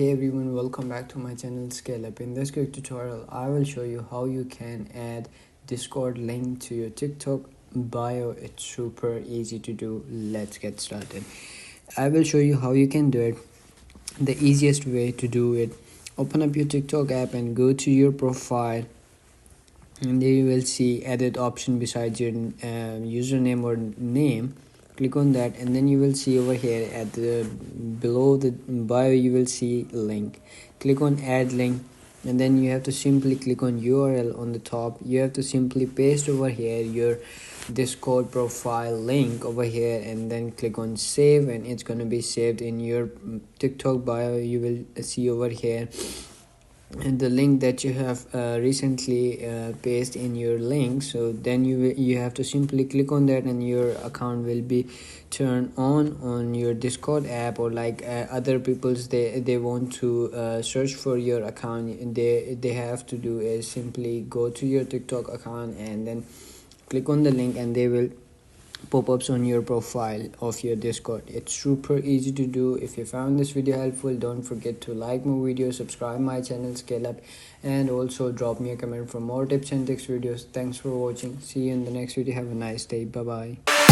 Hey everyone, welcome back to my channel Scale Up. In this quick tutorial, I will show you how you can add Discord link to your TikTok bio. It's super easy to do. Let's get started. I will show you how you can do it. The easiest way to do it, open up your TikTok app and go to your profile, and there you will see edit option beside your username or name. Click on that, and then you will see over here at the below the bio you will see link. Click on add link, and then you have to simply click on URL on the top. You have to simply paste over here your Discord profile link over here, and then click on save, and it's going to be saved in your TikTok bio. You will see over here and the link that you have recently pasted in your link. So then you have to simply click on that, and your account will be turned on your Discord app, or like other people's they want to search for your account. They have to do is simply go to your TikTok account and then click on the link, and they will pop-ups on your profile of your Discord. It's super easy to do. If you found this video helpful, don't forget to like my video, subscribe my channel Scale Up, and also drop me a comment for more tips and tricks videos. Thanks for watching. See you in the next video. Have a nice day. Bye bye.